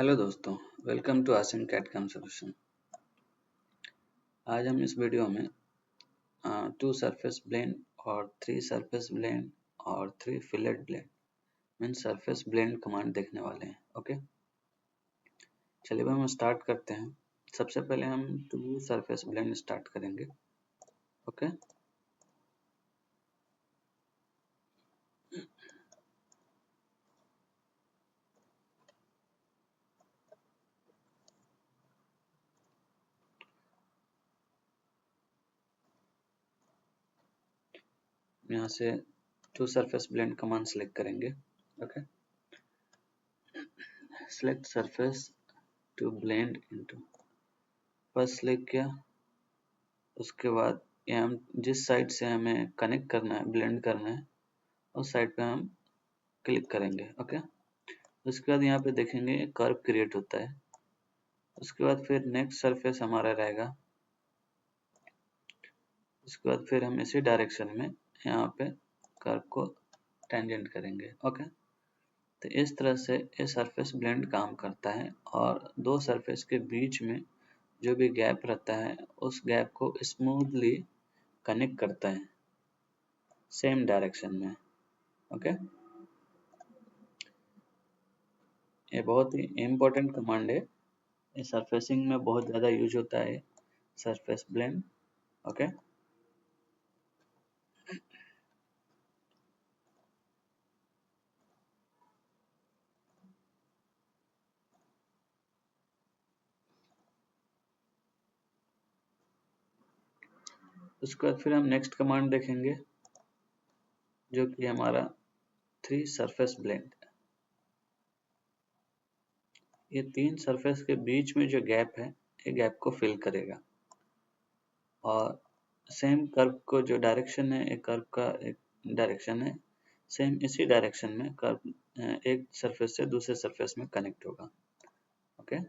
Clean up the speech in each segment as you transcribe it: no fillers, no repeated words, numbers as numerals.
Hello दोस्तों, welcome to Asim कैटकम solution. आज हम इस वीडियो में 2 सरफेस ब्लेंड और 3 सरफेस ब्लेंड और 3 fillet blend mean surface blend command देखने वाले हैं। ओके, चलिए हम स्टार्ट करते हैं। सबसे पहले हम 2 सरफेस ब्लेंड स्टार्ट करेंगे। ओके, यहाँ से 2 सरफेस ब्लेंड कमांड सेलेक्ट करेंगे। Okay, select surface to blend into, first select किया। उसके बाद ये हम जिस साइड से हमें कनेक्ट करना है, ब्लेंड करना है, उस साइड पे हम क्लिक करेंगे। ओके, उसके बाद यहाँ पे देखेंगे कर्व क्रिएट होता है। उसके बाद फिर नेक्स्ट सरफेस हमारा रहेगा। उसके बाद फिर हम इसी डायरेक्शन में यहाँ पे कर्व को टेंजेंट करेंगे। ओके, तो इस तरह से ये सरफेस ब्लेंड काम करता है और दो सरफेस के बीच में जो भी गैप रहता है उस गैप को स्मूथली कनेक्ट करता है सेम डायरेक्शन में। ओके, ये बहुत ही इम्पोर्टेंट कमांड है। ये सरफेसिंग में बहुत ज़्यादा यूज होता है सरफेस ब्लेंड। ओके, उसके बाद फिर हम नेक्स्ट कमांड देखेंगे जो कि हमारा 3 सरफेस ब्लेंड। ये 3 सरफेस के बीच में जो गैप है ये गैप को फिल करेगा और सेम कर्व को जो डायरेक्शन है, एक कर्व का एक डायरेक्शन है, सेम इसी डायरेक्शन में कर्व एक सरफेस से दूसरे सरफेस में कनेक्ट होगा। ओके,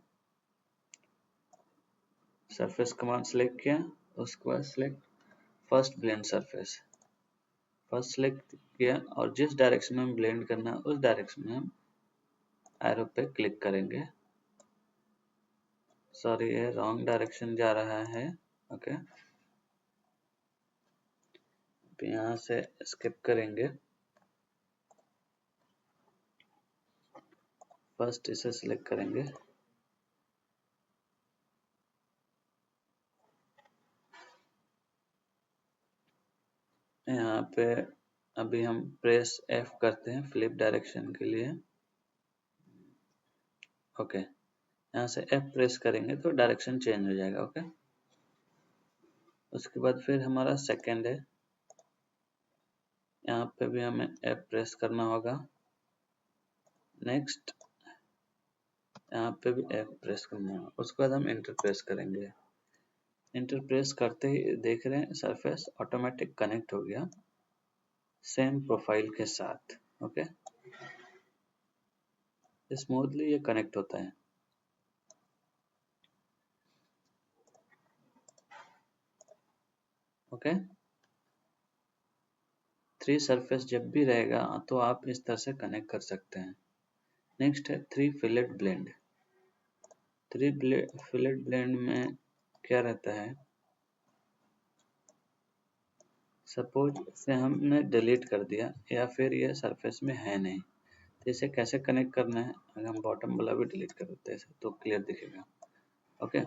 सरफेस कमांड सेलेक्ट किया। उसके बाद select first blend surface, first select किया और जिस डायरेक्शन में हम ब्लेंड करना है उस डायरेक्शन में हम एरो पे क्लिक करेंगे। सॉरी, ये रॉन्ग डायरेक्शन जा रहा है। ओके, यहाँ से स्किप करेंगे। फर्स्ट इसे सिलेक्ट करेंगे। यहाँ पे अभी हम प्रेस F करते हैं फ्लिप डायरेक्शन के लिए। ओके, यहाँ से F प्रेस करेंगे तो डायरेक्शन चेंज हो जाएगा। ओके, उसके बाद फिर हमारा सेकंड है, यहाँ पे भी हमें F प्रेस करना होगा। नेक्स्ट यहाँ पे भी F प्रेस करना होगा। उसके बाद हम इंटर प्रेस करेंगे। इंटर प्रेस करते ही देख रहे हैं सरफेस ऑटोमेटिक कनेक्ट हो गया सेम प्रोफाइल के साथ। ओके, स्मूथली ये कनेक्ट होता है। ओके, 3 सरफेस जब भी रहेगा तो आप इस तरह से कनेक्ट कर सकते हैं। नेक्स्ट है 3 फिलेट ब्लेंड। 3 फिलेट ब्लेंड में क्या रहता है, सपोज इसे हमने डिलीट कर दिया या फिर ये सरफेस में है नहीं, तो इसे कैसे कनेक्ट करना है। अगर हम बॉटम वाला भी डिलीट कर देते हैं तो क्लियर दिखेगा। ओके,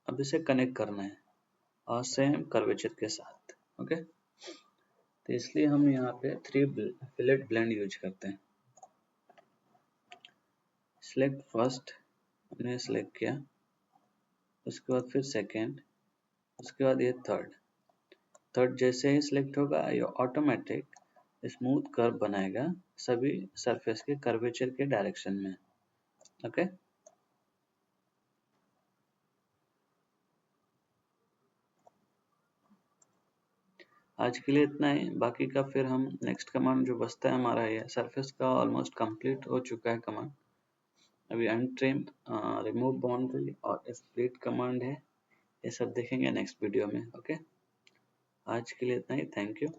अब इसे कनेक्ट करना है और सेम कर्वेचर के साथ। ओके, तो इसलिए हम यहाँ पे 3 फिलेट ब्लेंड यूज करते हैं। सिलेक्ट फर्स्ट हमने सिलेक्ट किया, उसके बाद फिर सेकेंड, उसके बाद ये थर्ड जैसे ही सिलेक्ट होगा ये ऑटोमेटिक स्मूथ कर्व बनाएगा सभी सरफेस के कर्वेचर के डायरेक्शन में। ओके, आज के लिए इतना ही। बाकी का फिर हम नेक्स्ट कमांड जो बचता है हमारा, ये सरफेस का ऑलमोस्ट कंप्लीट हो चुका है कमांड। अभी अनट्रिम, रिमूव बाउंड्री और स्प्लिट कमांड है, ये सब देखेंगे नेक्स्ट वीडियो में। ओके, आज के लिए इतना ही। Thank you.